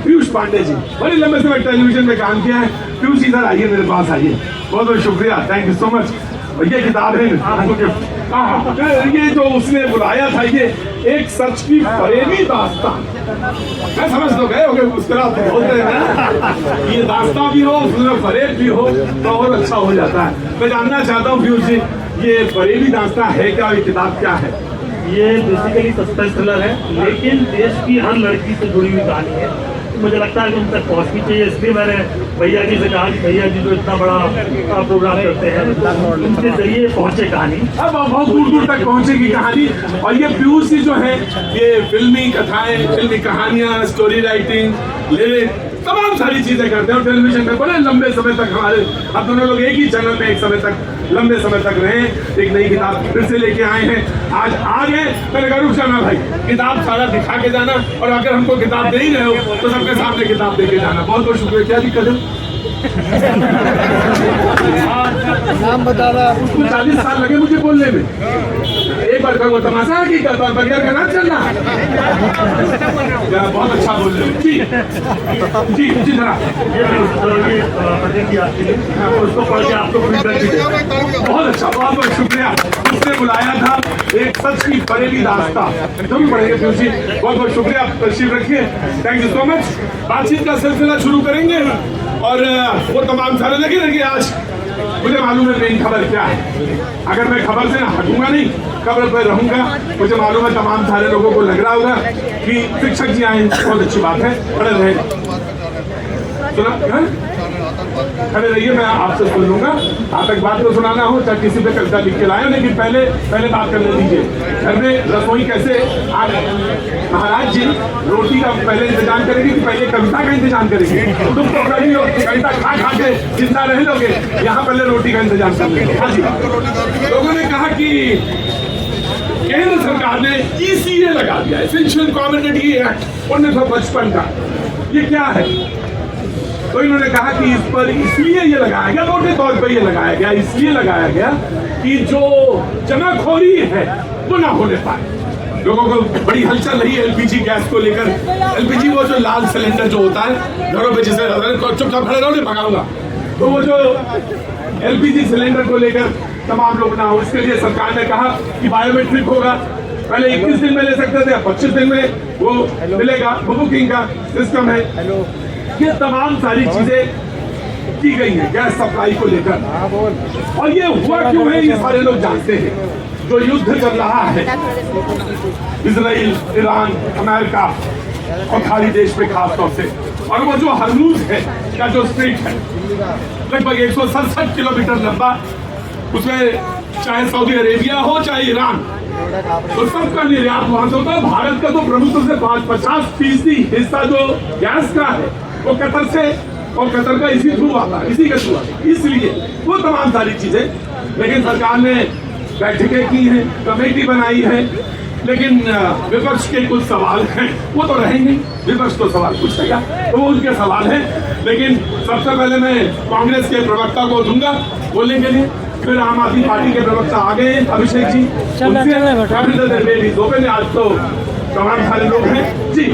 पीयूष पांडे जी, बड़े लंबे समय टेलीविजन में काम किया है। पीयूष इधर आइए, मेरे पास आइए। बहुत बहुत शुक्रिया, थैंक यू सो मच। और ये किताब है ये जो उसने बुलाया था, ये एक सच की फरेबी दास्तान। मैं समझ तो गए होंगे, उस तरह बोलते हैं ना, ये दास्तान भी हो उसमें फरेब भी हो तो और अच्छा हो जाता है। मैं जानना चाहता हूँ पीयूष जी, ये फरेबी दास्तान है क्या, ये किताब क्या है? ये बेसिकली सस्पेंस थ्रिलर है, लेकिन देश की हर लड़की से जुड़ी हुई कहानी है। तो मुझे लगता है कि उन तक पहुंचनी चाहिए, इसलिए मैंने भैया जी से कहा कि भैया जी जो इतना बड़ा प्रोग्राम करते हैं उनके जरिए पहुंचे कहानी। अब बहुत दूर दूर तक पहुंचेगी कहानी। और ये पीयूष जी जो है, ये फिल्मी कथाएं, फिल्मी कहानियां, स्टोरी राइटिंग, लिरिक, तमाम सारी चीजें करते हैं। और टेलीविजन में बड़े लंबे समय तक हमारे अब दोनों लोग एक ही चैनल में एक समय तक लंबे समय तक रहे। एक नई किताब फिर से लेके आए हैं, आज आ गए। मैंने कहा रुक जाना भाई, किताब सारा दिखा के जाना, और अगर हमको किताब दे ही रहे हो तो सबके सामने किताब दे के जाना। बहुत बहुत शुक्रिया। क्या दिक्कत है? नाम बता रहा है। उसको 40 साल लगे मुझे बोलने में। एक बार का वो तमाशा की करता बगैर का ना चलना। बहुत अच्छा बोल रहे हो जी जी जी। जरा उसको पढ़ के आपको बहुत अच्छा, बहुत बहुत शुक्रिया। उसने बुलाया था एक सच की फरेबी दास्तान, जरूर पढ़ेंगे पीयूष जी। बहुत बहुत शुक्रिया, तशरीफ रखिए, थैंक यू सो मच। बातचीत का सिलसिला शुरू करेंगे और वो तमाम सारे देखिए आज मुझे मालूम है मेन खबर क्या है। अगर मैं खबर से हटूंगा नहीं, खबर पर रहूंगा, मुझे मालूम है तमाम सारे लोगों को लग रहा होगा कि शिक्षक जी आए, बहुत अच्छी बात है, पढ़े रहे। सुना खड़े रहिए, मैं आपसे सुन लूंगा। आतंकवाद को सुनाना हो चाहे किसी पे कविता लिख के लाए, लेकिन पहले बात करने दीजिए। घर में रसोई कैसे आज महाराज जी रोटी का पहले इंतजाम करेंगे कि पहले कविता का इंतजाम करेंगे? तुम तो कभी कविता खा खा के जिंदा रह लोगे, यहाँ पहले रोटी का इंतजाम कर लेंगे। हाँ जी, लोगों ने कहा कि केंद्र सरकार ने ECA लगा दिया, एसेंशियल कम्युनिटी एक्ट 1955 का। ये क्या है? तो इन्होंने कहा कि इस पर इसलिए ये लगाया गया, मोटे तौर पर ये लगाया गया, इसलिए लगाया गया कि जो जमाखोरी है वो ना होने पाए। लोगों को बड़ी हलचल रही है LPG गैस को लेकर। LPG वो जो लाल सिलेंडर जो होता है घरों पे, जिसे चुपचाप खड़े रहो, मंगाऊंगा, तो वो जो LPG सिलेंडर को लेकर तमाम लोग ना हो, इसके लिए सरकार ने कहा कि बायोमेट्रिक होगा। पहले 21 दिन में ले सकते थे, 25 दिन में वो मिलेगा, बुकिंग का सिस्टम है। ये तमाम सारी चीजें की गई है गैस सप्लाई को लेकर। और ये हुआ क्यों है ये सारे लोग जानते हैं। जो युद्ध चल रहा है इजराइल, ईरान, अमेरिका और खाड़ी देश पे खास तौर से, और वो जो हरमुज है का जो स्ट्रेट है लगभग 167 किलोमीटर लंबा, उसमें चाहे सऊदी अरेबिया हो चाहे ईरान, तो सबका निर्यात वहां से होता है। भारत का तो प्रभुत्व से 50% हिस्सा जो गैस का है वो कतर से, और कतर का इसी थ्रू आता है, इसी के थ्रू आता है। इसलिए वो तमाम सारी चीजें, लेकिन सरकार ने बैठकें की हैं, कमेटी बनाई है, लेकिन विपक्ष के कुछ सवाल हैं, वो तो रहेंगे, विपक्ष तो सवाल पूछेगा, तो वो उनके सवाल हैं। लेकिन सबसे पहले मैं कांग्रेस के प्रवक्ता को दूंगा बोलने के लिए, फिर आम आदमी पार्टी के प्रवक्ता आ गए अभिषेक जी, उनसे आज तो तमाम सारे लोग हैं जी।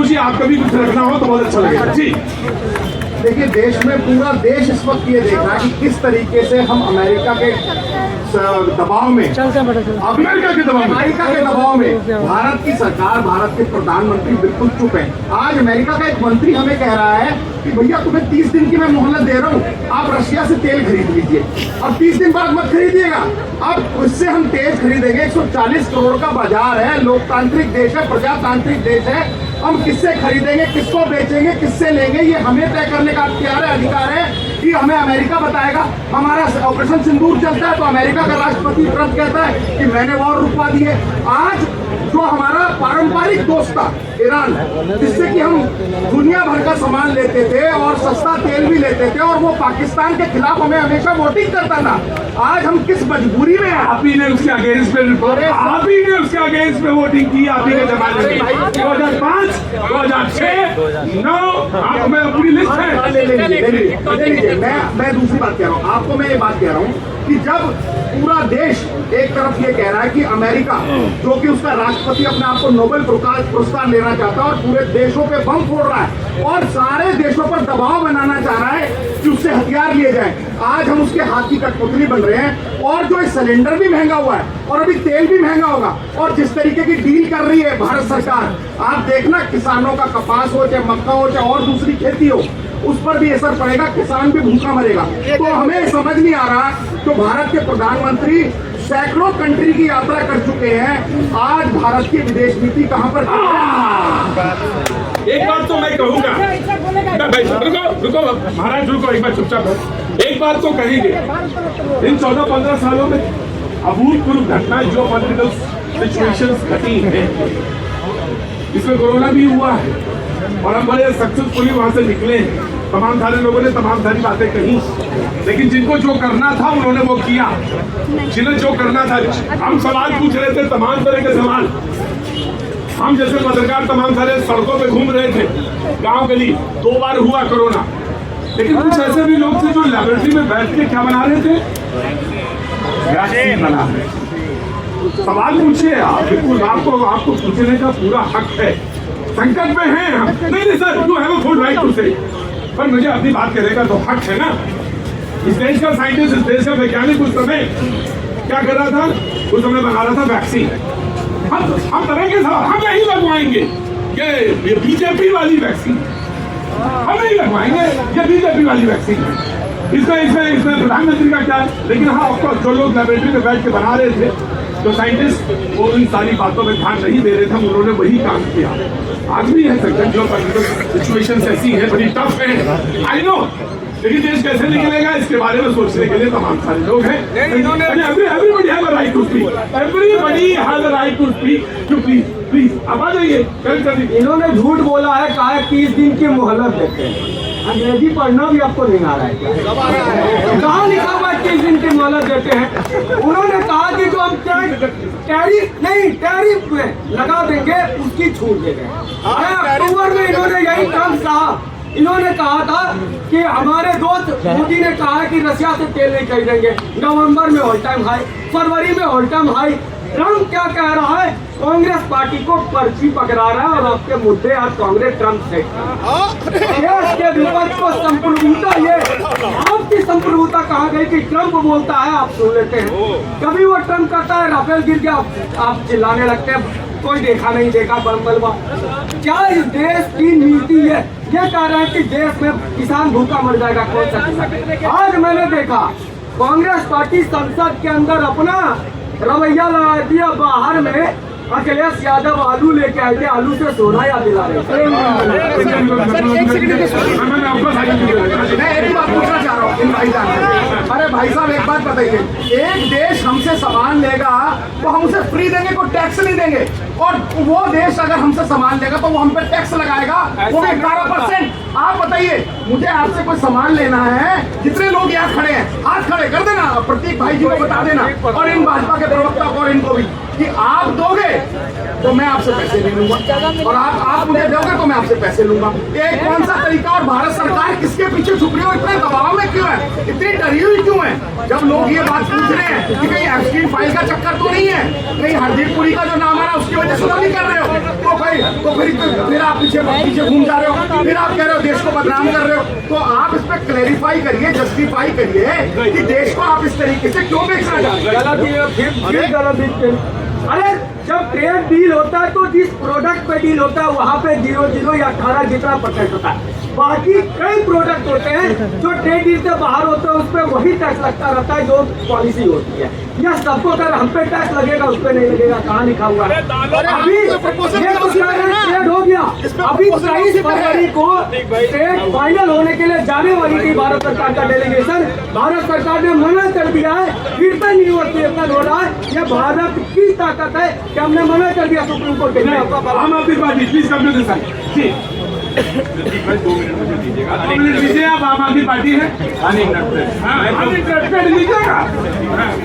जी आपका भी कुछ रखना हो तो बहुत अच्छा लगेगा जी। देखिए, देश में पूरा देश इस वक्त ये देख रहा है कि किस तरीके से हम अमेरिका के दबाव में, अमेरिका के दबाव में भारत की सरकार, भारत के प्रधानमंत्री बिल्कुल चुप है। आज अमेरिका का एक मंत्री हमें कह रहा है कि भैया तुम्हें 30 दिन की मैं मोहलत दे रहा हूँ, आप रशिया से तेल खरीद लीजिए, अब 30 दिन बाद मत खरीदिएगा, अब उससे हम तेल खरीदेंगे। 140 करोड़ का बाजार है, लोकतांत्रिक देश है, प्रजातांत्रिक देश है, हम किससे खरीदेंगे, किसको बेचेंगे, किससे लेंगे, ये हमें तय करने का अख्तियार है, अधिकार है कि हमें अमेरिका बताएगा। हमारा ऑपरेशन सिंदूर चलता है तो अमेरिका का राष्ट्रपति ट्रंप कहता है कि मैंने वॉर रुकवा दी है। आज जो हमारा पारंपरिक दोस्त था ईरान, जिससे कि हम दुनिया भर का सामान लेते थे और सस्ता तेल भी लेते थे, और वो पाकिस्तान के खिलाफ हमें हमेशा वोटिंग करता था, आज हम किस मजबूरी में हैं? आप ही ने उसके अगेंस्ट में, आप ही ने उसके अगेंस्ट में वोटिंग की, आप ही के जमाने में 2005, 2006, 2009, आप में पूरी लिस्ट है। मैं दूसरी बात कह रहा हूँ आपको, मैं ये बात कह रहा हूँ कि जब पूरा देश एक तरफ ये कह रहा है कि अमेरिका, जो कि उसका राष्ट्रपति अपने आप को नोबेल पुरस्कार लेना चाहता है और पूरे देशों पे बम फोड़ रहा है और सारे देशों पर दबाव बनाना चाह रहा है कि उससे हथियार लिए जाए, आज हम उसके हाथ की कठपुतली बन रहे हैं। और जो सिलेंडर भी महंगा हुआ है और अभी तेल भी महंगा होगा, और जिस तरीके की डील कर रही है भारत सरकार, आप देखना किसानों का कपास हो चाहे मक्का हो चाहे और दूसरी खेती हो, उस पर भी असर पड़ेगा, किसान भी भूखा मरेगा। तो हमें समझ नहीं आ रहा, तो भारत के प्रधानमंत्री सैकड़ों कंट्री की यात्रा कर चुके हैं, आज भारत की विदेश नीति कहां पर? एक बात तो मैं कहूंगा, रुको महाराज, रुको एक बार चुपचाप हो। एक बात तो कहेंगे, इन 14-15 सालों में अभूतपूर्व घटनाएं जो पॉलिटिकल सिचुएशंस घटी हैं, इसमें कोरोना भी हुआ है और हम बड़े सक्सेसफुली वहां से निकले हैं। तमाम सारे लोगों ने तमाम सारी बातें कही, लेकिन जिनको जो करना था उन्होंने वो किया, जिन्हें जो करना था। हम सवाल पूछ रहे थे, तमाम तरह के सवाल, हम जैसे पत्रकार तमाम सारे सड़कों पे घूम रहे थे, गांव गली, 2 बार हुआ कोरोना, लेकिन कुछ ऐसे भी लोग थे जो लेबोरेटरी में बैठ के क्या बना रहे थे, वैक्सीन बना रहे थे। सवाल पूछिए आप, बिल्कुल आपको पूछने का पूरा हक है। संकट में हैं हम, नहीं sir, you have a full right to say, पर मुझे अपनी बात कहने का तो हक है ना। इस देश का साइंटिस्ट, इस देश का वैज्ञानिक उस समय क्या कर रहा था, उस समय बना रहा था वैक्सीन। हम करेंगे सवाल, हम नहीं लगवाएंगे ये बीजेपी वाली वैक्सीन, हम नहीं लगवाएंगे ये बीजेपी वाली वैक्सीन है। इसमें प्रधानमंत्री का क्या है? लेकिन हाँ, ऑफकोर्स जो लोग लेबोरेटरी में बैठ के बना रहे थे, जो साइंटिस्ट, वो इन सारी बातों में ध्यान नहीं दे रहे थे, उन्होंने वही काम किया। आज भी है संकट, जो सिचुएशन ऐसी है, बड़ी टफ है, आई नो, लेकिन देश कैसे निकलेगा इसके बारे में सोचने के लिए तमाम सारे लोग हैं। Everybody have a right to speak, everybody have a right to speak. Please अब आ जाइए। इन्होंने झूठ बोला है, कहा है 30 दिन की मोहलत देते हैं। अंग्रेजी पढ़ना भी आपको नहीं आ रहा है क्या? कहाँ लिखा हुआ है 30 दिन की मोहलत देते हैं? उन्होंने कहा कि जो हम टैरिफ में लगा देंगे उसकी छूट दे देंगे। अक्टूबर में इन्होंने यही काम कहा। इन्होंने कहा था कि हमारे दोस्त मोदी ने कहा है कि रशिया से तेल नहीं खरीदेंगे। नवंबर में ऑल टाइम हाई, फरवरी में ऑल टाइम हाई। ट्रम्प क्या कह रहा है? कांग्रेस पार्टी को पर्ची पकड़ा रहा है और आपके मुद्दे आज कांग्रेस ट्रम्प से देश के विपक्ष को संप्रभुता, ये आपकी संप्रभुता कहा गई कि ट्रम्प बोलता है आप सुन लेते हैं। कभी वो ट्रम्प करता है राफेल गिर गया, आप चिल्लाने लगते हैं कोई देखा नहीं देखा बलबा। क्या इस देश की नीति है? ये कह रहे हैं कि देश में किसान भूखा मर जाएगा। कौन सा किसान? आज मैंने देखा कांग्रेस पार्टी संसद के अंदर अपना रवैया लगा दिया। बाहर में अखिलेश यादव आलू लेके आए थे, आलू से सोना याद दिला रहे थे। मैं एक बात पूछना चाह रहा हूँ भाईजान, अरे भाई साहब एक बात बताइए, एक देश हमसे सामान लेगा तो हम उसे फ्री देंगे, कोई टैक्स नहीं देंगे, और वो देश अगर हमसे सामान लेगा तो वो हम पे टैक्स लगाएगा, वो भी 11%। आप बताइए, मुझे आपसे कोई सामान लेना है, जितने लोग यहाँ खड़े हैं हाथ खड़े कर देना, प्रतीक भाई जी को बता देना, और इन भाजपा के प्रवक्ता को और इनको भी, कि आप दोगे तो मैं आपसे पैसे नहीं लूंगा, और आप मुझे दोगे तो मैं आपसे पैसे लूंगा। ये कौन सा तरीका? और भारत सरकार किसके पीछे छुप रही है? इतने दबाव में क्यों है? इतनी डरी हुई क्यों है? जब लोग ये बात पूछ रहे हैं कि कहीं एप्स्टीन फाइल का चक्कर तो नहीं है, कहीं हरदीप पुरी का जो नाम आ रहा है उसकी वजह से तो नहीं कर रहे हो, तो फिर आप पीछे घूम जा रहे हो, फिर आप कह रहे हो देश को बदनाम कर रहे हो। तो आप इस पर क्लैरिफाई करिए, जस्टिफाई करिए कि देश को आप इस तरीके से क्यों बेचना चाहते हैं? अरे जब ट्रेड डील होता है तो जिस प्रोडक्ट पे डील होता है वहाँ पे 0 या 18 जितना % होता है। बाकी कई प्रोडक्ट होते हैं जो ट्रेड डील से बाहर होते हैं, उस पर वही टैक्स लगता रहता है जो पॉलिसी होती है। यह सबको अगर हम पे टैक्स लगेगा उस पर नहीं लगेगा, कहाँ लिखा हुआ है? अभी ये तो ट्रेड हो गया। अभी 23 फरवरी को ट्रेड फाइनल होने के लिए जाने वाली थी भारत सरकार का डेलीगेशन। भारत सरकार ने मना कर दिया है, फिर से न्यूयॉर्क हो रहा है। यह भारत की ताकत है कि हमने मना कर दिया सुप्रीम कोर्ट के। आम आदमी पार्टी प्लीज कंप्लीट भाई 2 मिनट दीजिएगा, 2 मिनट दीजिए। आप आम आदमी पार्टी है,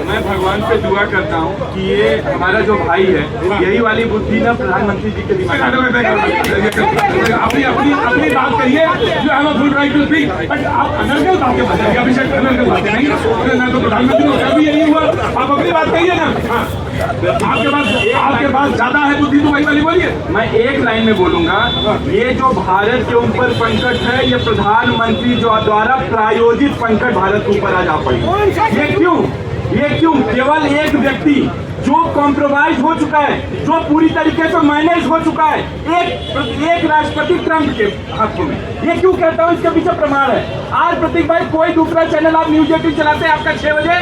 मैं भगवान से दुआ करता हूँ कि ये हमारा जो भाई है, यही वाली बुद्धि ना प्रधानमंत्री जी के दिमाग में। अपनी बात करिए, you have a full right to speak, but आप अनर्गल बातें बताइए, अभिषेक अनर्गल बातें नहीं, मैं तो प्रधानमंत्री हूँ, कभी यही हुआ, आप अपनी बात कहिए ना। हाँ, आपके पास ज्यादा है बुद्धि तो वही वाली बोलिए। मैं एक लाइन में बोलूंगा, ये जो भारत के ऊपर संकट है, ये प्रधानमंत्री जो द्वारा प्रायोजित संकट भारत के ऊपर आज आ पड़ी। ये क्यों केवल एक व्यक्ति जो कॉम्प्रोमाइज हो चुका है, जो पूरी तरीके से मैनेज हो चुका है एक राष्ट्रपति ट्रंप के हाथों में, ये क्यों कहता हूँ, इसके पीछे प्रमाण है। आज प्रतीक भाई कोई दूसरा चैनल आप न्यूज 18 चलाते हैं, आपका 6 बजे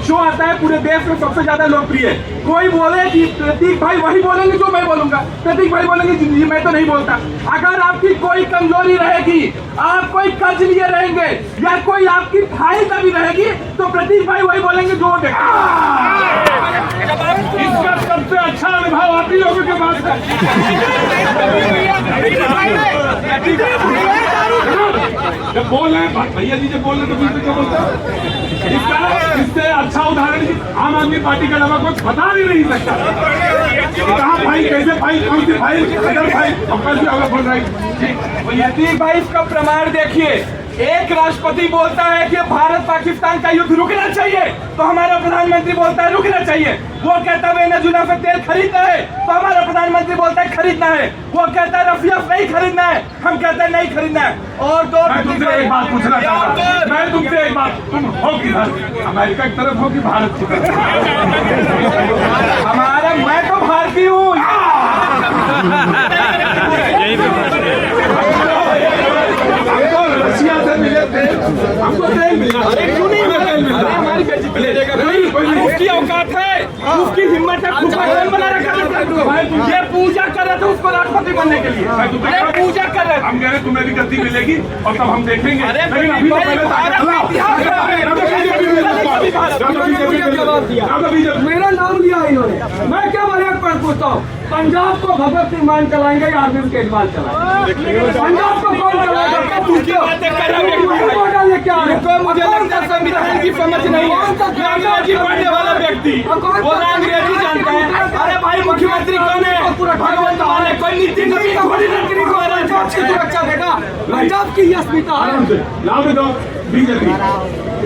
शो आता है, पूरे देश में सबसे ज्यादा लोकप्रिय है। कोई बोले कि प्रतीक भाई वही बोलेंगे जो मैं बोलूंगा, प्रतीक भाई बोलेंगे जिंदगी मैं तो नहीं बोलता। अगर आपकी कोई कमजोरी रहेगी, आप कोई कर्ज लिए रहेंगे या कोई आपकी भाई कभी रहेगी, तो प्रतीक भाई वही बोलेंगे जो इसका सबसे अच्छा अनुभव आप ही लोगों के पास है। जब बोल रहे हैं भैया जी, जब बोल रहे हैं तो दूसरे क्या बोलते हैं? इससे अच्छा उदाहरण आम आदमी पार्टी का अलावा कुछ बता भी नहीं सकता। कहाँ भाई, कैसे भाई, कौन से भाई, अदर भाई, बोल रहा है प्रतीक भाई, इसका प्रमाण देखिए। एक राष्ट्रपति बोलता है कि भारत पाकिस्तान का युद्ध रुकना चाहिए, तो हमारा प्रधानमंत्री बोलता है रुकना चाहिए। वो कहता है वेनेजुएला से तेल खरीदना है, तो हमारा प्रधानमंत्री बोलता है खरीदना है। वो कहता है रफिया नहीं खरीदना है, हम कहते हैं नहीं खरीदना है। और मैं तुमसे एक बात पूछना चाहता हूँ, मैं तुमसे एक बात, तुम हो किधर, अमेरिका की तरफ हो कि भारत की तरफ? हमारा, मैं तो भारतीय हूँ। रशिया से मिले थे, हमको तेल मिला, क्यों नहीं मिला? हमारी उसकी औकात है, उसकी हिम्मत है, खुद का तेल बना रखा है। ये पूजा कर रहे थे उसको राष्ट्रपति बनने के लिए, पूजा कर रहे थे। हम कह रहे तुम्हें भी गद्दी मिलेगी और तब हम देखेंगे। लेकिन अभी तो पहले मेरा नाम लिया इन्होंने, मैं क्या बड़े पर पूछता हूँ, पंजाब को भगत सिंह मान चलाएंगे या अरविंद केजरीवाल चलाएंगे? पंजाब को कौन चलाएगा? मुझे लगता है संविधान की समझ नहीं है। अंग्रेजी पढ़ने वाला व्यक्ति वो अंग्रेजी जानता है। अरे भाई, मुख्यमंत्री कौन है? भगवंत मान है, कोई नीति सुरक्षा देगा। पंजाब की अस्मिता बीजेपी।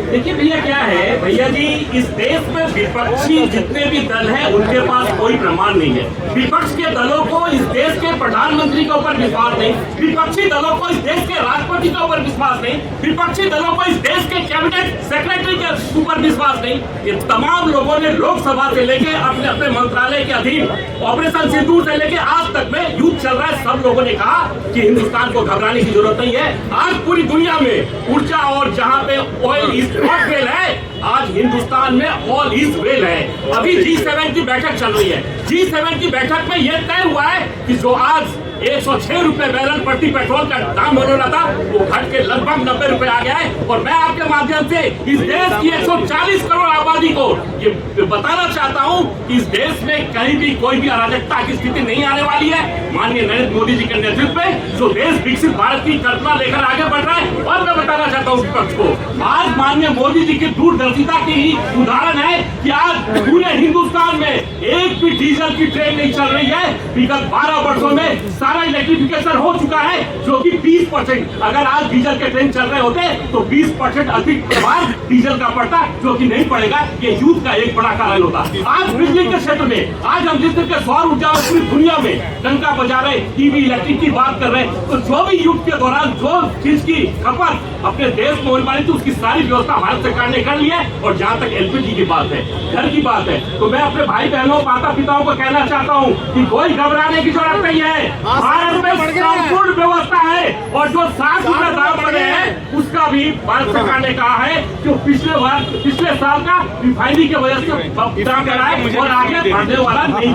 देखिए भैया, क्या है भैया जी, इस देश में विपक्षी जितने भी दल हैं उनके पास कोई प्रमाण नहीं है। विपक्ष के दलों को इस देश के प्रधानमंत्री के ऊपर विश्वास नहीं, विपक्षी दलों को इस देश के राष्ट्रपति के ऊपर विश्वास नहीं, विपक्षी दलों को इस देश के कैबिनेट सेक्रेटरी के ऊपर विश्वास नहीं। ये तमाम लोगों ने लोकसभा से लेके अपने अपने मंत्रालय के अधीन ऑपरेशन सिंदूर से लेके आज तक में युद्ध चल रहा है, सब लोगों ने कहा कि हिंदुस्तान को घबराने की जरूरत नहीं है। आज पूरी दुनिया में ऊर्जा और जहां पे ऑयल इज नॉट वेल है, आज हिंदुस्तान में ऑल इज वेल है। अभी G7 की बैठक चल रही है। G7 की बैठक में यह तय हुआ है कि जो आज 106 रुपए बैरल प्रति पेट्रोल का दाम होने वाला था, वो घट के लगभग 90 रुपए आ गया है। और मैं आपके माध्यम से इस देश की 140 करोड़ आबादी को ये बताना चाहता हूं कि इस देश में कहीं भी कोई भी अराजकता की स्थिति नहीं आने वाली है। माननीय नरेंद्र मोदी जी के नेतृत्व में जो देश विकसित भारत की कल्पना लेकर आगे बढ़ रहा है। और मैं बताना चाहता हूँ विपक्ष को, आज माननीय मोदी जी की दूरदर्शिता की ही उदाहरण है कि आज पूरे हिंदुस्तान में एक भी डीजल की ट्रेन नहीं चल रही है। विगत 12 वर्षों में सारा इलेक्ट्रिफिकेशन हो चुका है, जो कि 20%। अगर आज डीजल के ट्रेन चल रहे होते तो 20% अधिक प्रभाव डीजल का पड़ता, जो कि नहीं पड़ेगा। ये युद्ध का एक बड़ा कारण होता। आज बिजली के क्षेत्र में आज हम जिस तरह के सौर ऊर्जा और पूरी दुनिया में डंका बजा रहे, ईवी इलेक्ट्रिक की बात कर रहे हैं, तो जो भी युद्ध के दौरान जो चीज की खपत अपने देश में होने वाली थी, उसकी सारी व्यवस्था भारत सरकार ने कर ली है। और जहाँ तक LPG की बात है, घर की बात है, तो मैं अपने भाई बहनों, माता पिताओं को कहना चाहता हूँ कि कोई घबराने की जरूरत नहीं है। भारत में संपूर्ण व्यवस्था है। और जो 7 रुपए दाम बढ़े हैं, उसका भी भारत सरकार ने कहा है कि पिछले साल का रिफाइनरी की वजह से दाम बढ़ा है और आगे बढ़ने वाला नहीं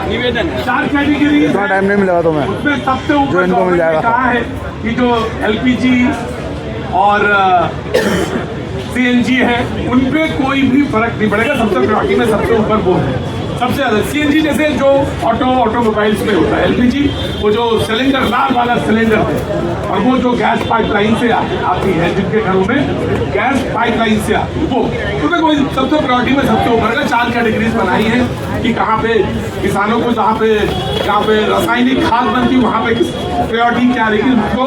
निवेदन 4 कैटेगरी टाइम नहीं मिलेगा तो मैं उसमें सबसे ऊपर जो इनको मिल जाएगा। कहा है कि जो LPG और CNG है, उनपे कोई भी फर्क नहीं पड़ेगा। सबसे प्रायोरिटी में सबसे ऊपर वो है, सबसे ज्यादा CNG जैसे जो ऑटोमोबाइल्स में होता है। LPG वो जो सिलेंडर, लाल वाला सिलेंडर है, और वो जो गैस पाइपलाइन से आती है, जिनके घरों में गैस पाइपलाइन से आती है, वो उसमें कोई सबसे प्रायोरिटी में सबसे ऊपर का 4 कैटेगरीज बनाई है। कि कहाँ पे किसानों को जहाँ पे रासायनिक खाद बनती है वहाँ पे किस प्रायोरिटी क्या रहेगी, उसको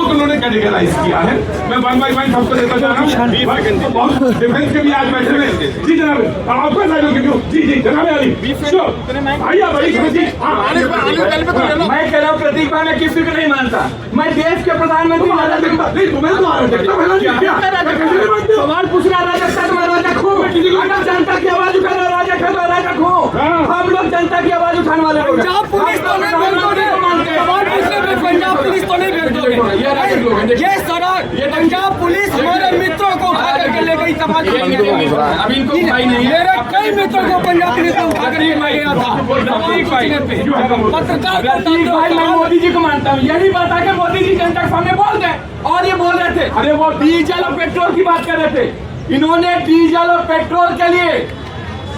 उन्होंने कैटेगराइज किया है। मैं 1 बाय 1 सबको देता जा रहा हूँ। बहुत डिफेंस के भी आज बैठे हुए जी जनाब, आपका जी जी जनाब अली भैया भाई जी। मैं कह रहा हूँ प्रतीक भाई, मैं किसी को नहीं मानता, मैं देश के प्रधानमंत्री सवाल पूछ रहा राजा खो, अगर जनता की आवाज उठा रहा राजा खो, हम लोग जनता की आवाज उठाने वाले लोग। पंजाब पुलिस तो नहीं भेज दोगे ये सड़क, ये पंजाब पुलिस हमारे मित्रों को उठा करके ले गई, अभी इनको मेरे कई मित्रों को पंजाब पुलिस ने उठा कर ले गया था पत्रकार भाई। मैं मोदी जी को मानता हूँ, यही बात है कि मोदी जी जनता के सामने बोल गए और ये बोल रहे थे, अरे वो डीजल और पेट्रोल की बात कर रहे थे। इन्होंने डीजल और पेट्रोल के लिए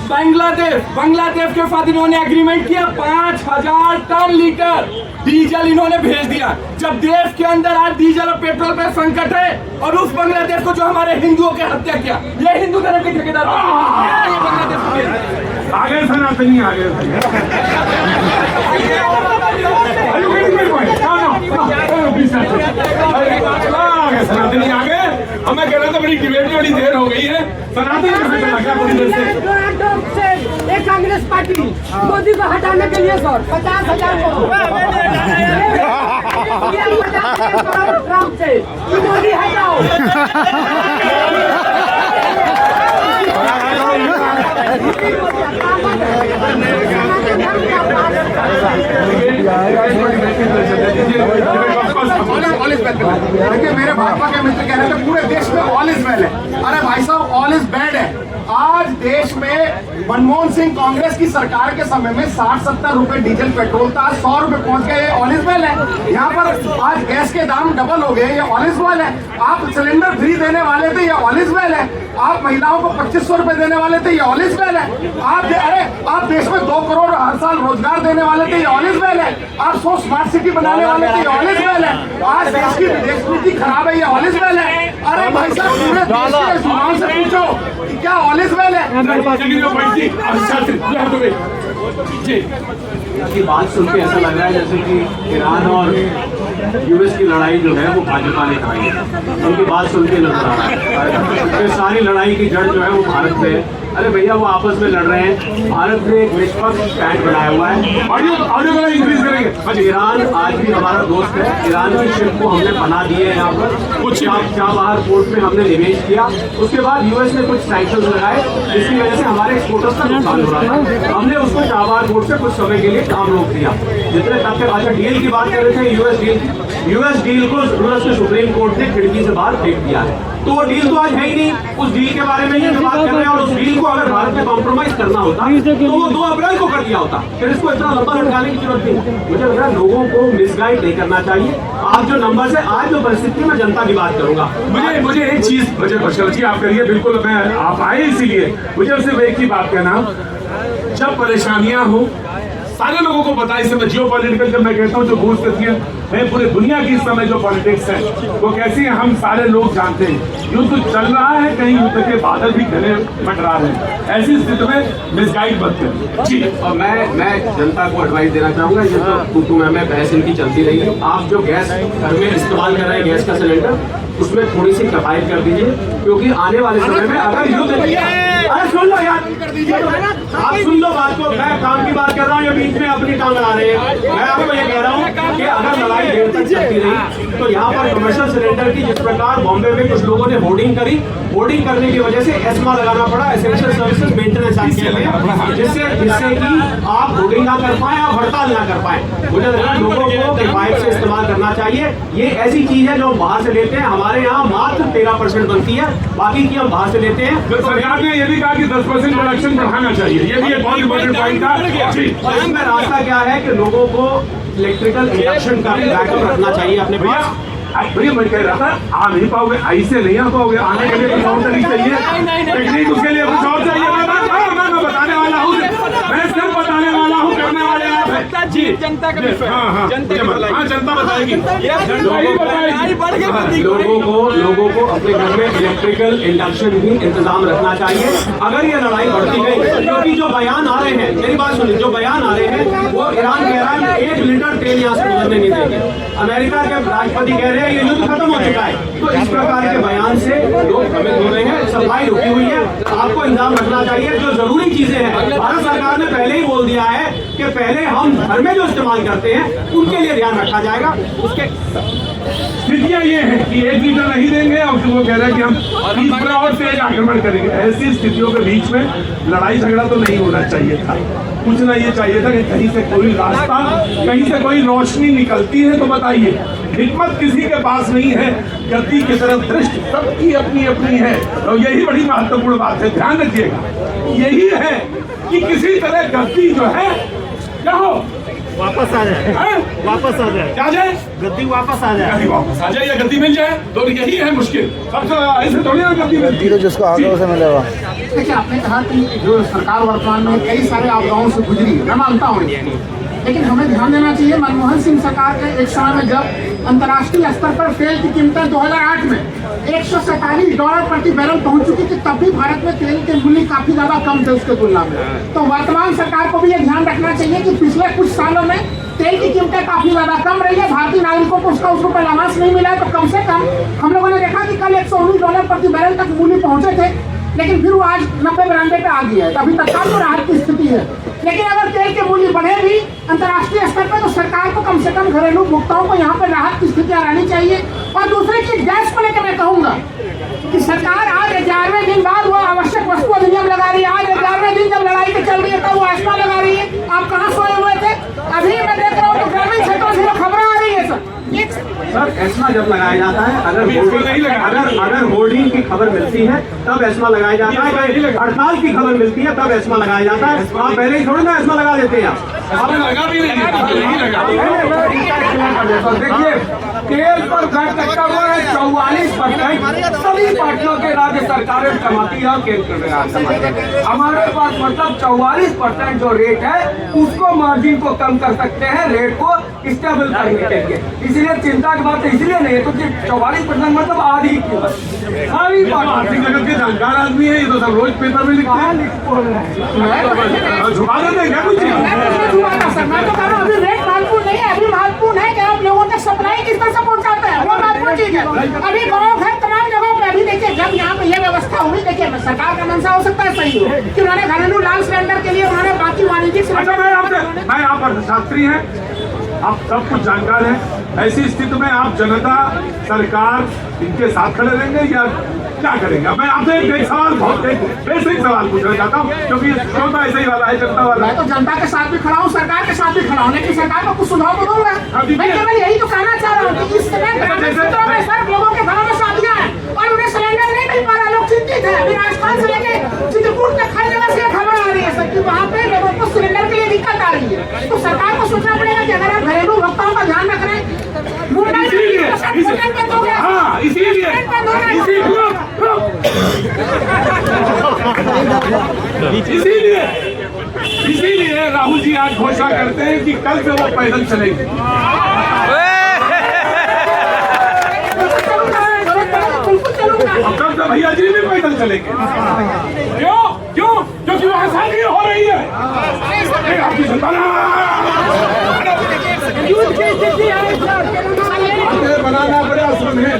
बांग्लादेश के साथ इन्होंने एग्रीमेंट किया, 5000 टन लीटर डीजल इन्होंने भेज दिया। जब देश के अंदर आज डीजल और पेट्रोल पे संकट है और उस बांग्लादेश को जो हमारे हिंदुओं की हत्या किया, ये हिंदू धर्म के ठेकेदार आगे सनातनी आगे सनातनी आगे। अब मैं कह रहा था बड़ी डिबेट में बड़ी देर हो गई है, सनातन कैसे चला गया पूरी देर से? एक कांग्रेस पार्टी मोदी को हटाने के लिए सर 50,000 ट्रम्प से मोदी हटाओ। देखिए मेरे भाजपा के मित्र कह रहे थे पूरे देश में ऑल इज वेल है। अरे भाई साहब ऑल इज बैड है। आज देश में मनमोहन सिंह कांग्रेस की सरकार के समय में 60-70 रुपए डीजल पेट्रोल था, आज 100 रुपए पहुंच गए, ये ऑल इज वेल है। यहाँ पर आज गैस के दाम डबल हो गए, ये ऑल इज वेल है। आप सिलेंडर फ्री देने वाले थे, ये ऑल इज वेल है। आप महिलाओं को 2500 रुपए देने वाले थे, ये ऑल इज वेल है। आप देश में 2 करोड़ हर साल रोजगार देने वाले थे, ये ऑल इज वेल है। आप 100 स्मार्ट सिटी बनाने वाले थे, ये ऑल इज वेल है। आज देश की विदेश नीति खराब है, ये ऑल इज वेल है। अरे भाई साहब पूरे देश के जुबान से पूछो कि क्या ऑल इज वेल है? की बात सुन के ऐसा लग रहा है जैसे कि ईरान और यूएस की लड़ाई जो है वो भाजपा ने कराई है। उनकी बात सुन के नजर आ रहा है सारी लड़ाई की जड़ जो है वो भारत में है। अरे भैया वो आपस में लड़ रहे हैं, भारत ने एक निष्पक्ष स्टैंड बनाया हुआ है। और ईरान आज भी हमारा दोस्त है। ईरान की शिप को हमने बना दिए है यहाँ पर, कुछ चाबहार पोर्ट में हमने निवेश किया। उसके बाद यूएस ने कुछ सैंक्शन लगाए, जिसकी वजह से हमारे एक्सपोर्टर्स का नुकसान हो रहा था। हमने उसको चाबहार पोर्ट से कुछ समय के लिए काम रोक दिया। जितने तक के अच्छा डील की बात कर रहे थे, यूएस डील को यूएस के सुप्रीम कोर्ट ने खिड़की से बाहर फेंक दिया है। तो वो डील तो आज है ही नहीं। उस डील के बारे में ही हम बात कर रहे हैं। और उस डील को अगर भारत में कॉम्प्रोमाइज करना होता तो वो 2 अप्रैल को कर दिया होता, फिर इसको इतना लंबा लटकाने की जरूरत नहीं। मुझे लग रहा है लोगों को मिसगाइड नहीं करना चाहिए। आज जो नंबर है, आज जो परिस्थिति, मैं जनता की बात करूंगा। मुझे एक चीज जी आप करिए, बिल्कुल मैं आप आए इसीलिए मुझे सिर्फ एक ही बात कहना, जब परेशानियां हो सारे लोगों को पता है। इस समय जियो पॉलिटिकल जब मैं कहता हूँ जो भूल स्थितियां है पूरे दुनिया की इस समय जो पॉलिटिक्स है वो कैसी है हम सारे लोग जानते हैं। युद्ध चल रहा है, कहीं युद्ध के बादल भी घने मंडरा रहे हैं। ऐसी स्थिति में मिसगाइड मत करें जी। और मैं जनता को एडवाइस देना चाहूंगा, ये तो मैं बहस इनकी चलती रही है। आप जो गैस घर में इस्तेमाल कर रहे हैं, गैस का सिलेंडर, उसमें थोड़ी सी किफायत कर दीजिए, क्योंकि आने वाले समय में अगर युद्ध, अरे सुन लो यार, आप सुन लो बात को। मैं काम की बात कर रहा हूँ, ये बीच में अपनी टांग ला रहे हैं। मैं आपको ये कह रहा हूँ कि अगर लड़ाई देर तक चलती रही तो यहाँ पर कमर्शियल सिलेंडर की जिस प्रकार बॉम्बे में कुछ लोगों ने होर्डिंग करी, होर्डिंग करने की वजह से एस्मा लगाना पड़ा, एसेंशियल सर्विसेज मेंटेनेंस एक्ट के लिए, जिससे कि आप होर्डिंग ना कर पाए, आप हड़ताल ना कर पाए। मुझे लग रहा है लोगों को किफायत से इस्तेमाल करना चाहिए। ये ऐसी चीज है जो हम बाहर से लेते हैं, हमारे यहाँ मात्र 13% बनती है, बाकी की हम बाहर से लेते हैं। तो सरकार ने ये भी कहा कि 10% प्रोडक्शन बढ़ाना चाहिए, ये भी एक बहुत इंपॉर्टेंट पॉइंट था जी। और इसमें रास्ता क्या है कि लोगों को इलेक्ट्रिकल इंडक्शन का भी बैकअप रखना चाहिए अपने पास। भैया मैं कह रहा था आ नहीं पाओगे, ऐसे नहीं आ पाओगे, आने के लिए कुछ और तरीका चाहिए, टेक्निक उसके लिए कुछ और चाहिए। मैं बताने वाला हूँ, मैं सिर्फ बताने वाला हूँ, करने वाले आप हैं। जी जनता का विषय है। हाँ, जनता की भलाई। हाँ, जनता बताएगी, जनता ही महंगाई बढ़ गई, बताएगी। लोगों को अपने घर में इलेक्ट्रिकल इंडक्शन भी इंतजाम रखना चाहिए अगर ये लड़ाई बढ़ती गई। क्योंकि जो बयान आ रहे हैं, मेरी बात सुनिए, जो बयान आ रहे हैं वो ईरान कह रहा है 1 लीटर तेल यहाँ से गुजरने नहीं देंगे। अमेरिका के राष्ट्रपति कह रहे हैं ये युद्ध खत्म हो चुका है। तो इस प्रकार के बयान से लोग भ्रमित हो रहे हैं, सप्लाई रुकी हुई है। आपको इंतजाम रखना चाहिए। जो जरूरी चीजें हैं, भारत सरकार ने पहले ही बोल दिया है कि पहले हम घर में जो इस्तेमाल करते हैं उनके लिए ध्यान रखा जाएगा। उसके स्थितियां ये है कि 1 लीटर नहीं देंगे और वो कह रहे हैं कि हम तीसरा और तेज आक्रमण करेंगे। ऐसी स्थितियों के बीच में लड़ाई झगड़ा तो नहीं होना चाहिए था। कुछ ना ये चाहिए था कि कहीं से कोई रास्ता, कहीं से कोई रोशनी निकलती है तो बताइए। हिम्मत किसी के पास नहीं है, गति की तरफ दृष्टि सबकी अपनी अपनी है। और यही बड़ी महत्वपूर्ण बात है, ध्यान रखिएगा। यही है कि किसी तरह गति जो है क्या हो, वापस आ जाए, वापस आ जाए, क्या जाए, गद्दी वापस आ जाए, गति वापस आ जाए या गति मिल जाए, तो यही है मुश्किल। सबसे ऐसे थोड़ी ना गति मिलती है, जिसको आगे उसे मिलेगा। देखिए, आपने कहा कि जो सरकार वर्तमान में कई सारे आपदाओं से गुजरी, मैं मानता हूँ, लेकिन हमें ध्यान देना चाहिए मनमोहन सिंह सरकार के एक समय में जब अंतर्राष्ट्रीय स्तर पर तेल की कीमतें 2008 में $147 प्रति बैरल पहुंच चुकी थी, तब भी भारत में तेल के मूल्य काफी ज्यादा कम थे उसके तुलना में। तो वर्तमान सरकार को भी ये ध्यान रखना चाहिए कि पिछले कुछ सालों में तेल की कीमतें काफी ज्यादा कम रही है, भारतीय नागरिकों को उसका उस रुपये लाभांश नहीं मिला। तो कम से कम हम लोगों ने देखा कि कल $119 प्रति बैरल तक मूल्य पहुंचे थे, लेकिन फिर वो आज 90-92 पे आ गया है। अभी तक तो राहत की स्थिति है। लेकिन अगर तेल के मूल्य बढ़े भी अंतर्राष्ट्रीय स्तर पर, तो सरकार को कम से कम घरेलू उपभोक्ताओं को यहाँ पर राहत की स्थितियाँ रहनी चाहिए। और दूसरी चीज, गैस को लेकर मैं कहूँगा कि सरकार आज 11वें दिन बाद वो आवश्यक वस्तु अधिनियम लगा रही है। आज 11वें दिन जब लड़ाई पे चल रही है तब वो एस्मा लगा रही है। आप कहाँ सोए हुए थे? अभी मैं देख रहा हूँ तो ग्रामीण क्षेत्रों से खबरें आ रही है सर, एस्मा जब लगाया जाता है, अगर होर्डिंग की खबर मिलती है तब एस्मा लगाया जाता है, हड़ताल की खबर मिलती है तब एस्मा लगाया जाता है। आप पहले ही थोड़ी ना एस्मा लगा देते हैं। आपने लगा भी नहीं लगा। देखिए, तेल पर वैट लगा हुआ है 44%। सभी पार्टियों के राज्य सरकारें कमाती है, केंद्र सरकार कमाती है। हमारे पास मतलब 44% जो रेट है उसको मार्जिन को कम कर सकते हैं, रेट को स्टेबल करने के लिए। इसलिए चिंता की बात इसलिए नहीं है क्योंकि 44% मतलब आधी कीमत। सारी आर्थिक जगत के जानकार आदमी है, ये तो सब रोज पेपर में लिखते हैं। झुका देते हैं क्या कुछ? मैं तो कह रहा हूँ अभी रेट महत्वपूर्ण नहीं है, अभी महत्वपूर्ण है कि आप लोगों तक सप्लाई किस तरह से पहुँचाते हैं, वो महत्वपूर्ण चीज है। अभी गाँव घर तमाम जगहों पे अभी देखिए, जब यहाँ पे ये व्यवस्था हुई, देखिए सरकार का मंशा हो सकता है सही हो कि उन्होंने घरेलू लाल सिलेंडर के लिए उन्होंने बाकी वाणिज्यिक सिलेंडर। मैं आप अर्थशास्त्री हैं, आप सब कुछ जानकार हैं। ऐसी स्थिति में आप जनता, सरकार इनके साथ खड़े रहेंगे या क्या करेंगे? मैं आपसे एक सवाल, बहुत एक बेसिक सवाल पूछना चाहता हूँ, क्योंकि शो तो ऐसे ही वाला है, जनता वाला। मैं तो जनता के साथ भी खड़ा हूँ, सरकार के साथ भी खड़ा हूँ, लेकिन सरकार को कुछ सुझाव तो दूंगा। मैं केवल यही तो कहना चाह रहा हूँ कि इस समय सर लोगों के घरों में शादियाँ हैं और उन्हें सिलेंडर नहीं मिल पा रहा, लोग चिंतित है। अभी राजस्थान से लेके चित्रकूट तक हर जगह से खबर आ रही है सर कि वहाँ पे लोगों को सिलेंडर के लिए दिक्कत आ रही है। तो सरकार को सोचना पड़ेगा कि अगर आप घरेलू उपभोक्ताओं का ध्यान रख रहे हैं, इसीलिए राहुल जी आज घोषणा करते हैं कि कल से वो पैदल चलेंगे। अब कल से भैया जी भी पैदल चलेंगे। क्यों? क्यों? क्योंकि वहाँ शादी हो रही है। आपकी बनाना बड़े आश्रम है,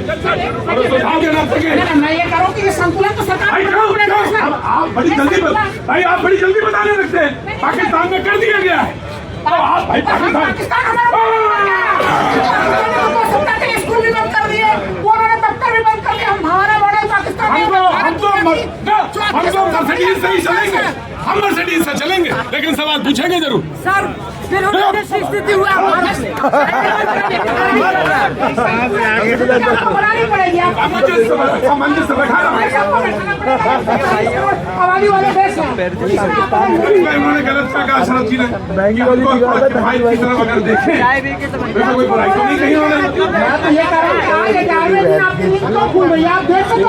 सुझाव देना सके। मैं ये करूँ कि ये संतुलन तो सरकार आप बड़ी जल्दी भाई, आप बड़ी जल्दी बताने लगते हैं। पाकिस्तान में कर दिया गया है तो आप भाई पाकिस्तान स्कूल भी बंद कर दिए, उन्होंने दफ्तर भी बंद कर दिए। हम हमारा मॉडल पाकिस्तान हम तो मर्सिडीज से ही चलेंगे, हम मर्सिडीज से चलेंगे, लेकिन सवाल पूछेंगे जरूर सर। फिर स्थिति हुआ बनानी पड़ेगी, सामंजस्य बैठा आबादी वाले देश हैं। उन्होंने गलत कहा शरद जी ने, भाई की तरफ अगर देखें कोई बुराई तो नहीं कही उन्होंने। मैं तो ये कह रहा हूँ कि आज 11वें दिन आपके लिए तो फूल भैया आप देख सकते हो,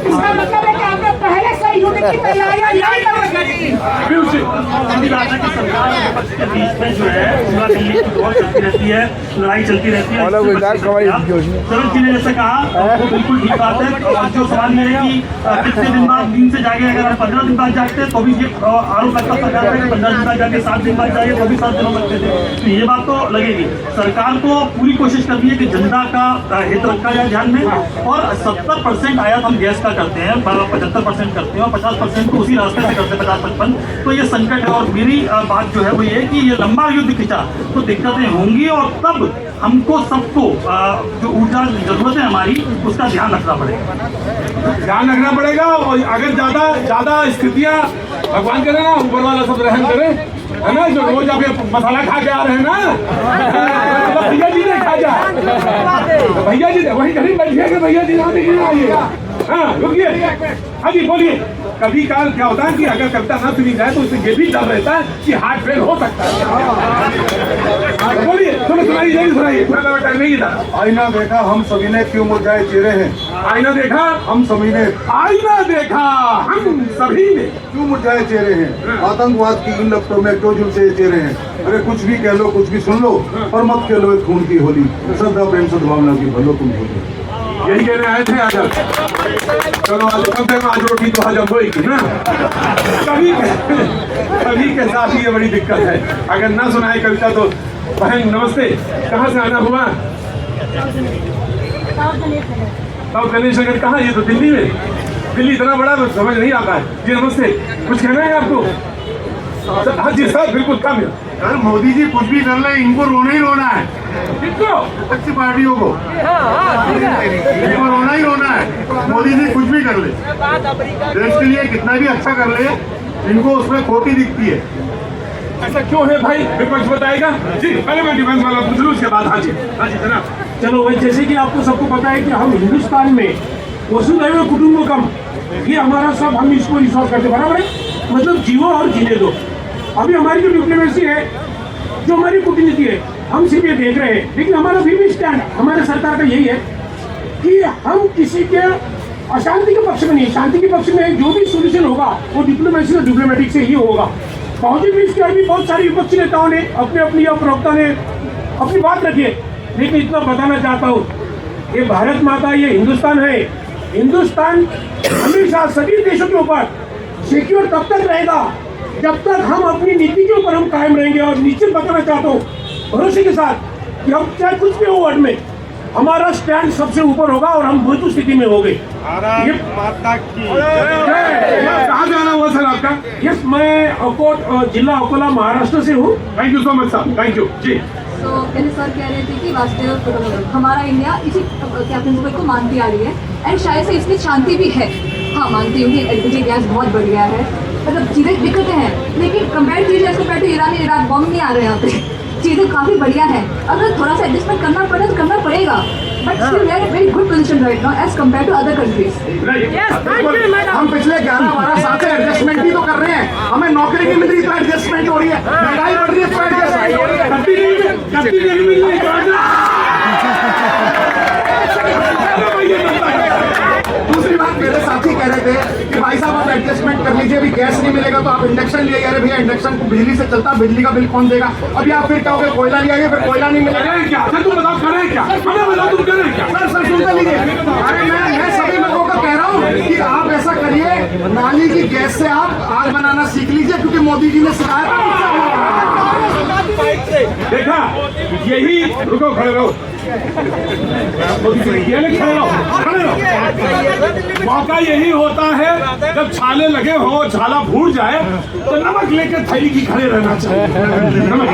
इसका मतलब है कि आपने पहले से मोदी की तैयारियां नहीं करेगी। अभी उसी राज्य की सरकार और विपक्ष के बीच में जो है पूरा दिल्ली की दौड़ चलती रहती है, लड़ाई चलती रहती है। शरद जी ने जैसे कहा वो बिल्कुल ठीक बात है। और जो सवाल में है कि कितने दिन बाद नींद से जागे, अगर 15 दिन बाद जागते हैं तो भी ये आरोप लगता सरकार है कि 15 दिन बाद जाके 7 दिन बाद जाए तो भी 7 दिनों लगते थे। तो ये बात तो लगेगी। सरकार को पूरी कोशिश करनी है कि जनता का हित रखा जाए ध्यान में। और 70% आयात हम गैस का करते हैं, 75% करते हैं और 50% तो उसी रास्ते से करते हैं, 50-55। तो ये संकट है। और मेरी बात जो है वो ये कि ये लंबा युद्ध खिंचा तो दिक्कतें होंगी और तब हमको सबको जो ऊर्जा जरूरत है हमारी उसका ध्यान रखना पड़ेगा। ध्यान रखना पड़ेगा। और अगर ज्यादा स्थितियां भगवान करे ना, ऊपर वाला सब रहम करे, है ना, जो रोज आप मसाला खा के आ रहे हैं ना, भैया जी ने खा जा, भैया जी वही कहीं बैठिए कि भैया जी आइए। हाँ रुकिए, हाँ जी बोलिए। कभी काल क्या होता है कि अगर कविता ना सुनी जाए तो उससे ये भी डर रहता है कि हार्ट फेल हो सकता है। बोलिए, सुनाइए। टाइम नहीं था। आईना देखा हम सभी ने क्यों मुरझाए चेहरे हैं, आईना देखा हम सभी ने आईना देखा हम सभी ने क्यों मुरझाए चेहरे हैं, आतंकवाद की इन लपटों में क्यों झुलसे चेहरे हैं। अरे कुछ भी कह लो, कुछ भी सुन लो, पर मत खेलो एक खून की होली, श्रद्धा प्रेम सद्भावना की भलो तुम होली। यही कहने आए थे आज। चलो आज कम से कम आज रोटी तो हजम होगी ना। कभी के साथ ये बड़ी दिक्कत है, अगर ना सुनाए कविता तो। बहन नमस्ते, कहाँ से आना हुआ? साउथ गणेश नगर कहाँ? ये तो दिल्ली में। दिल्ली इतना बड़ा समझ नहीं आता है। जी नमस्ते, कुछ कहना है आपको? हाँ जी सर, बिल्कुल कम है। अरे मोदी जी कुछ भी कर ले, इनको रोना ही रोना है। किसको? अच्छी पार्टियों को इनको रोना ही रोना है। मोदी जी कुछ भी कर ले, देश के लिए कितना भी अच्छा कर ले, इनको उसमें खोटी दिखती है। ऐसा क्यों है भाई? विपक्ष बताएगा जी। पहले मैं डिफेंस वाला पूछ लूं, उसके बाद हाँ जी जनाब। चलो भाई, जैसे कि आपको सबको पता है कि हम हिंदुस्तान में वसुधैव कुटुंबकम, ये हमारा सब, हम इसको रिसॉल्व करते बराबर है, मतलब जीवो और जीने दो। अभी हमारी जो डिप्लोमेसी है, जो हमारी कूटनीति है, हम सिर्फ ये देख रहे हैं, लेकिन हमारा भी स्टैंड हमारे सरकार का यही है कि हम किसी के अशांति के पक्ष में नहीं, शांति के पक्ष में जो भी सोल्यूशन होगा वो डिप्लोमेसी और डिप्लोमेटिक से ही होगा। बावजूद भी इसके अभी बहुत सारे विपक्षी नेताओं ने अपनी या प्रवक्ता ने अपनी बात रखी है, लेकिन इतना बताना चाहता हूँ, ये भारत माता, ये हिंदुस्तान है। हिंदुस्तान हमेशा सभी देशों के ऊपर सिक्योर तब तक रहेगा जब तक हम अपनी नीति के ऊपर हम कायम रहेंगे। और निश्चित बताना चाहता हूँ भरोसे के साथ कि हम चाहे कुछ भी हो वर्ल्ड में, हमारा स्टैंड सबसे ऊपर होगा और हम मजबूत स्थिति में होंगे। माता की कहाँ जाना हुआ सर आपका? यस, मैं जिला अकोला महाराष्ट्र से हूँ। Thank you so much sir, thank you जी। तो पहले सर कह रहे थे कि वास्तव हमारा इंडिया इसी क्या प्रिंसिपल को मानती आ रही है, एंड शायद से इसमें शांति भी है। हाँ मानती हूँ कि एलपीजी गैस बहुत बढ़ गया है, मतलब चीज़ें दिक्कतें हैं, लेकिन कंपेयर कीजिए इसको compare to Iran, Iraq bomb नहीं आ रहे हैं यहाँ पे, चीज़ें काफ़ी बढ़िया है। अगर थोड़ा सा एडजस्टमेंट करना पड़े तो करना पड़ेगा, but still we are in very good position right now as compare to other countries. हम पिछले 11-12 साल से एडजस्टमेंट ही तो कर रहे हैं, हमें नौकरी नहीं मिल रही तो एडजस्टमेंट हो रही है, महंगाई बढ़ रही है तो एडजस्टमेंट हो रही है। दूसरी बात, मेरे साथी कह रहे थे कि भाई साहब आप एडजस्टमेंट कर लीजिए, अभी गैस नहीं मिलेगा तो आप इंडक्शन ले आइए। अरे भैया इंडक्शन बिजली से चलता, बिजली का बिल कौन देगा? अभी आप फिर कहोगे कोयला ले आइए, फिर कोयला नहीं मिलेगा। क्या सर, तुम बताओ करें क्या? तुम करें क्या? सर सुनते लीजिए, अरे मैं सभी लोगों को कह रहा हूँ कि आप ऐसा करिए, नाली की गैस से आप आग बनाना सीख लीजिए, क्योंकि मोदी जी ने सिखाया। देखा, यही रुको, खड़े रहो, खड़े रहो। मौका यही होता है जब छाले लगे हो, छाला फूट जाए तो नमक लेके थैली की खड़े रहना चाहिए। नमक